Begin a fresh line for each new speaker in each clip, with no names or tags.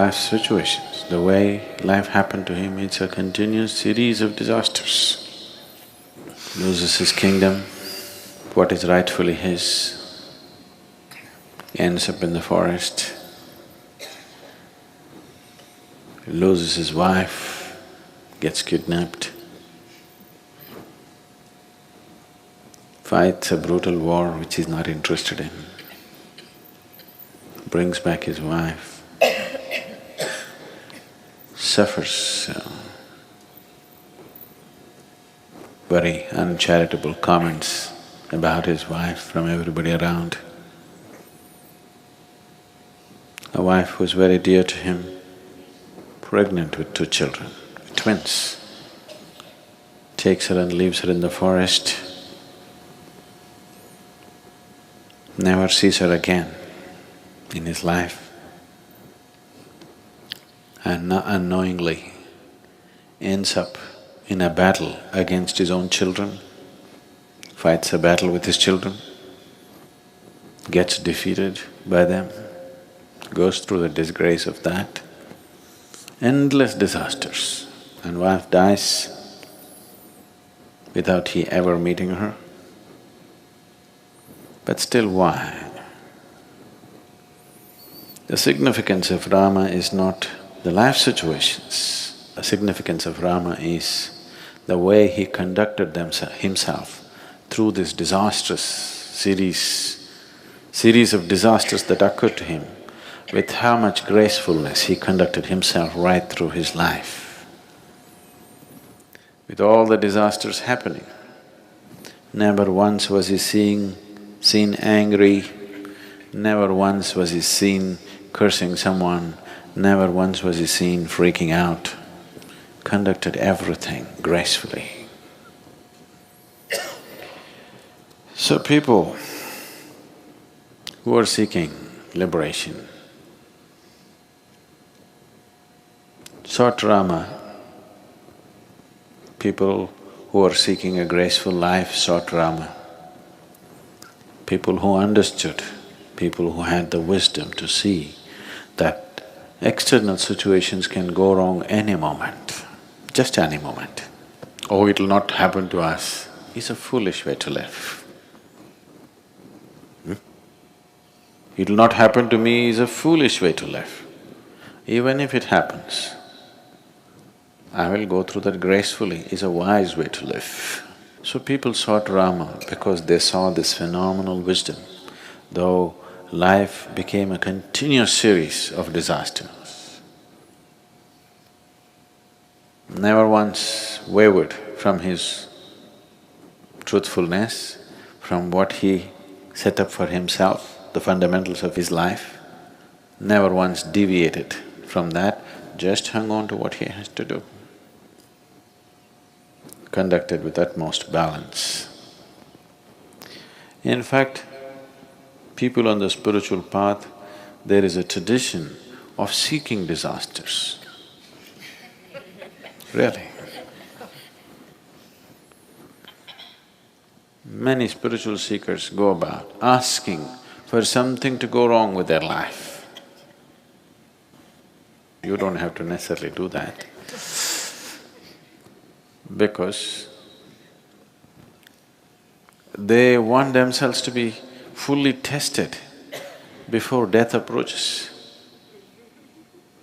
life situations. The way life happened to him, it's a continuous series of disasters. Loses his kingdom, what is rightfully his, ends up in the forest, loses his wife, gets kidnapped, fights a brutal war which he's not interested in, brings back his wife, suffers very uncharitable comments about his wife from everybody around. A wife was very dear to him, pregnant with 2 children, twins. Takes her and leaves her in the forest, never sees her again in his life, and unknowingly ends up in a battle against his own children, fights a battle with his children, gets defeated by them, goes through the disgrace of that, endless disasters, and wife dies without he ever meeting her. But still, why? The significance of Rama is not the life situations. The significance of Rama is the way he conducted himself through this disastrous series of disasters that occurred to him, with how much gracefulness he conducted himself right through his life. With all the disasters happening, never once was he seen angry, never once was he seen cursing someone, never once was he seen freaking out, conducted everything gracefully. So people who are seeking liberation sought Rama. People who are seeking a graceful life sought Rama. People who understood, people who had the wisdom to see that external situations can go wrong any moment, just any moment. Oh, it'll not happen to us, is a foolish way to live. It'll not happen to me is a foolish way to live. Even if it happens, I will go through that gracefully is a wise way to live. So people sought Rama because they saw this phenomenal wisdom, though life became a continuous series of disasters. Never once wavered from his truthfulness, from what he set up for himself, the fundamentals of his life, never once deviated from that, just hung on to what he has to do. Conducted with utmost balance. In fact, people on the spiritual path, there is a tradition of seeking disasters. Really. Many spiritual seekers go about asking for something to go wrong with their life. You don't have to necessarily do that, because they want themselves to be fully tested before death approaches.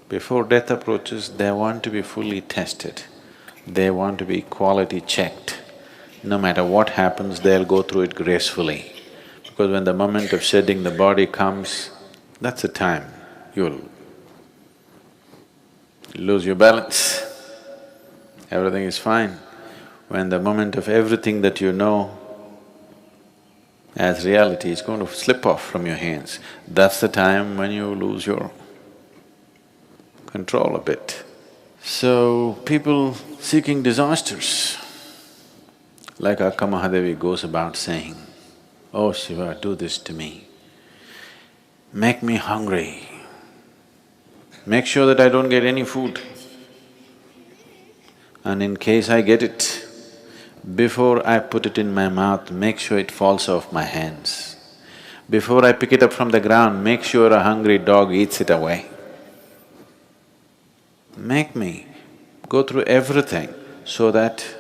Before death approaches, they want to be fully tested. They want to be quality checked. No matter what happens, they'll go through it gracefully. Because when the moment of shedding the body comes, that's the time you'll lose your balance. Everything is fine. When the moment of everything that you know as reality is going to slip off from your hands, that's the time when you lose your control a bit. So, people seeking disasters, like Akka Mahadevi goes about saying, "Oh Shiva, do this to me, make me hungry, make sure that I don't get any food. And in case I get it, before I put it in my mouth, make sure it falls off my hands. Before I pick it up from the ground, make sure a hungry dog eats it away." make me go through everything so that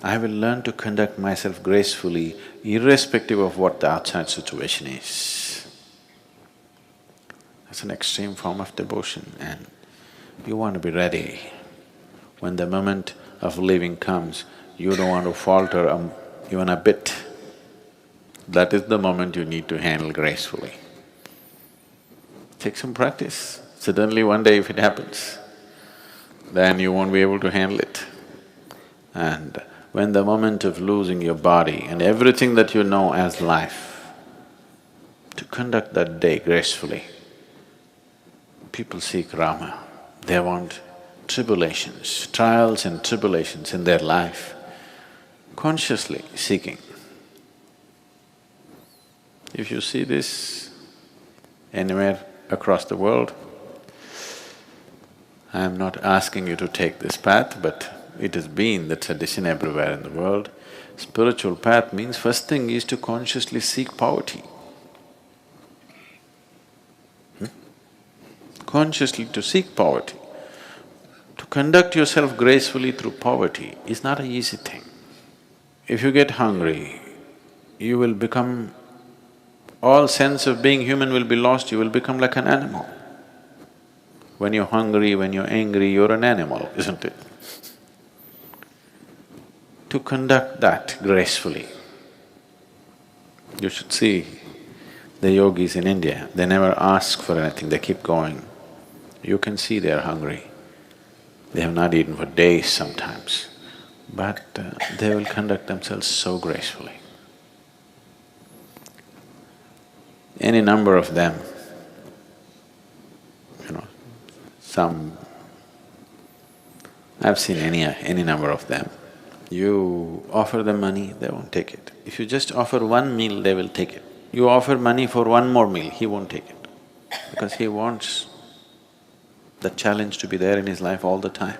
I will learn to conduct myself gracefully irrespective of what the outside situation is. That's an extreme form of devotion and you want to be ready. When the moment of leaving comes, you don't want to falter even a bit. That is the moment you need to handle gracefully. Take some practice. Suddenly one day if it happens, then you won't be able to handle it. And when the moment of losing your body and everything that you know as life, to conduct that day gracefully. People seek Rama, they want tribulations, trials and tribulations in their life, consciously seeking. If you see this anywhere across the world, I am not asking you to take this path, but it has been the tradition everywhere in the world. Spiritual path means first thing is to consciously seek poverty. Consciously to seek poverty. To conduct yourself gracefully through poverty is not an easy thing. If you get hungry, you will become… all sense of being human will be lost, you will become like an animal. When you're hungry, when you're angry, you're an animal, isn't it? To conduct that gracefully, you should see the yogis in India, they never ask for anything, they keep going. You can see they are hungry. They have not eaten for days sometimes, but they will conduct themselves so gracefully. Any number of them, some… I've seen any number of them. You offer them money, they won't take it. If you just offer one meal, they will take it. You offer money for one more meal, he won't take it, because he wants the challenge to be there in his life all the time.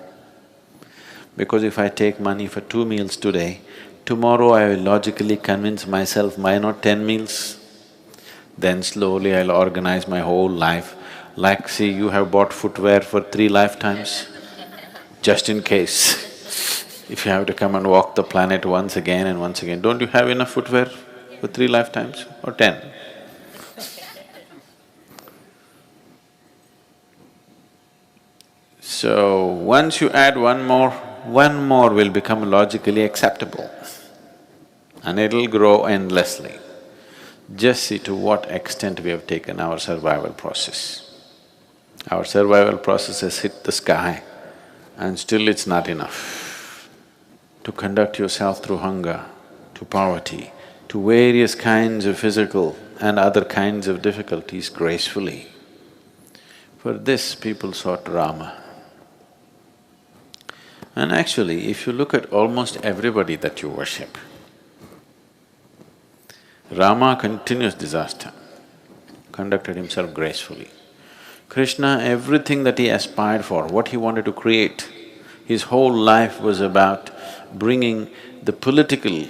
Because if I take money for 2 meals today, tomorrow I will logically convince myself, why not 10 meals? Then slowly I'll organize my whole life. Like, see, you have bought footwear for 3 lifetimes, just in case. If you have to come and walk the planet once again and once again, don't you have enough footwear for 3 lifetimes or 10? So, once you add one more will become logically acceptable and it'll grow endlessly. Just see to what extent we have taken our survival process. Our survival process has hit the sky and still it's not enough. To conduct yourself through hunger, to poverty, to various kinds of physical and other kinds of difficulties gracefully. For this people sought Rama. And actually, if you look at almost everybody that you worship, Rama continuous disaster, conducted himself gracefully. Krishna, everything that he aspired for, what he wanted to create, his whole life was about bringing the political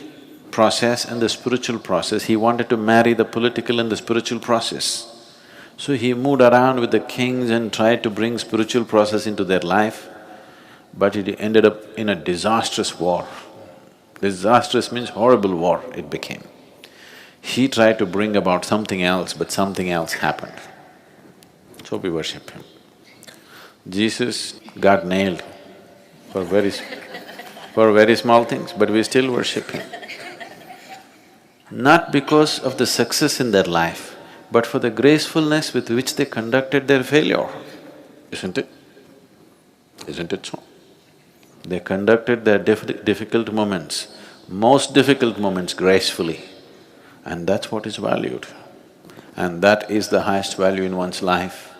process and the spiritual process. He wanted to marry the political and the spiritual process. So he moved around with the kings and tried to bring spiritual process into their life, but it ended up in a disastrous war. Disastrous means horrible war it became. He tried to bring about something else, but something else happened. So we worship him. Jesus got nailed for very small things, but we still worship him. Not because of the success in their life, but for the gracefulness with which they conducted their failure, isn't it? Isn't it so? They conducted their difficult moments, most difficult moments gracefully, and that's what is valued. And that is the highest value in one's life.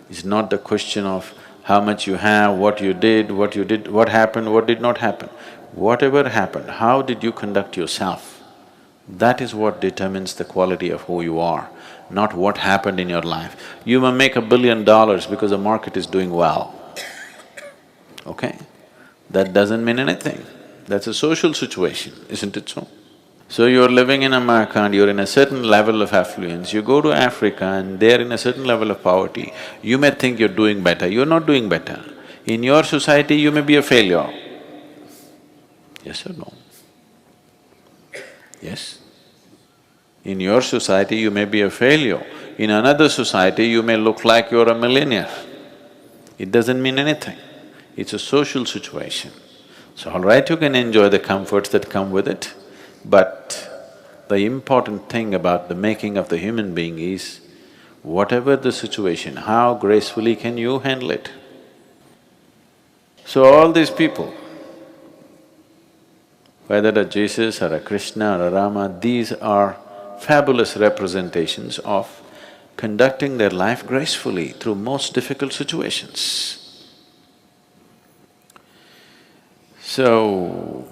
It's not the question of how much you have, what you did, what happened, what did not happen. Whatever happened, how did you conduct yourself? That is what determines the quality of who you are, not what happened in your life. You may make $1 billion because the market is doing well, okay? That doesn't mean anything. That's a social situation, isn't it so? So you're living in America and you're in a certain level of affluence, you go to Africa and they're in a certain level of poverty, you may think you're doing better, you're not doing better. In your society, you may be a failure. Yes or no? Yes? In your society, you may be a failure. In another society, you may look like you're a millionaire. It doesn't mean anything. It's a social situation. So all right, you can enjoy the comforts that come with it, but the important thing about the making of the human being is, whatever the situation, how gracefully can you handle it? So all these people, whether a Jesus or a Krishna or a Rama, these are fabulous representations of conducting their life gracefully through most difficult situations. So,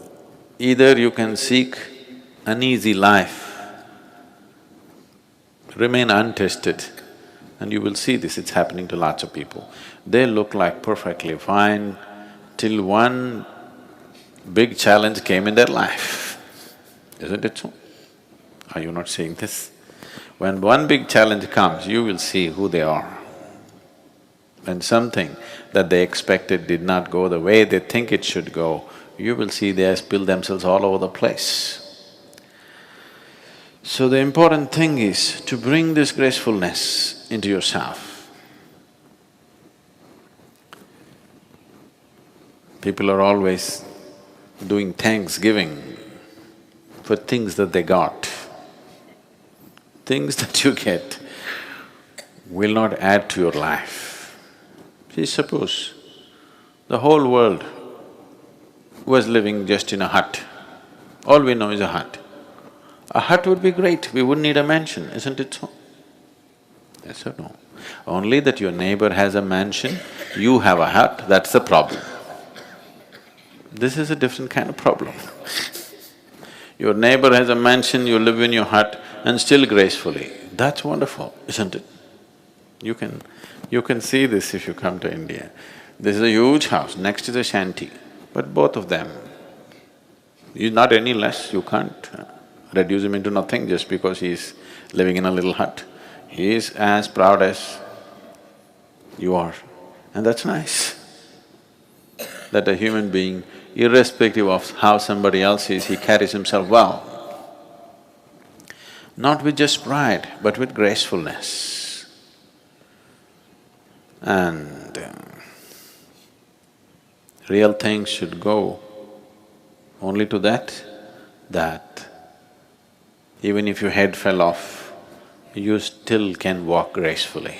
either you can seek an easy life, remain untested, and you will see this, it's happening to lots of people. They look like perfectly fine till one big challenge came in their life. Isn't it so? Are you not seeing this? When one big challenge comes, you will see who they are. When something that they expected did not go the way they think it should go, you will see they spill themselves all over the place. So the important thing is to bring this gracefulness into yourself. People are always doing thanksgiving for things that they got. Things that you get will not add to your life. See, suppose the whole world was living just in a hut. All we know is a hut. A hut would be great, we wouldn't need a mansion, isn't it so? Yes or no? Only that your neighbor has a mansion, you have a hut, that's the problem. This is a different kind of problem. Your neighbor has a mansion, you live in your hut and still gracefully. That's wonderful, isn't it? You can see this if you come to India. This is a huge house, next is a shanty, but both of them, he's not any less, you can't reduce him into nothing just because he's living in a little hut. He is as proud as you are, and that's nice. That a human being, irrespective of how somebody else is, he carries himself well. Not with just pride, but with gracefulness. And real things should go only to that even if your head fell off, you still can walk gracefully.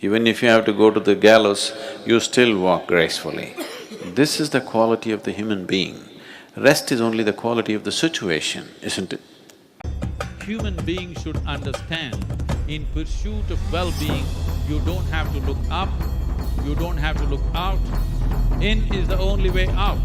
Even if you have to go to the gallows, you still walk gracefully. This is the quality of the human being. Rest is only the quality of the situation, isn't it?
Human beings should understand, in pursuit of well-being, you don't have to look up, you don't have to look out. In is the only way out.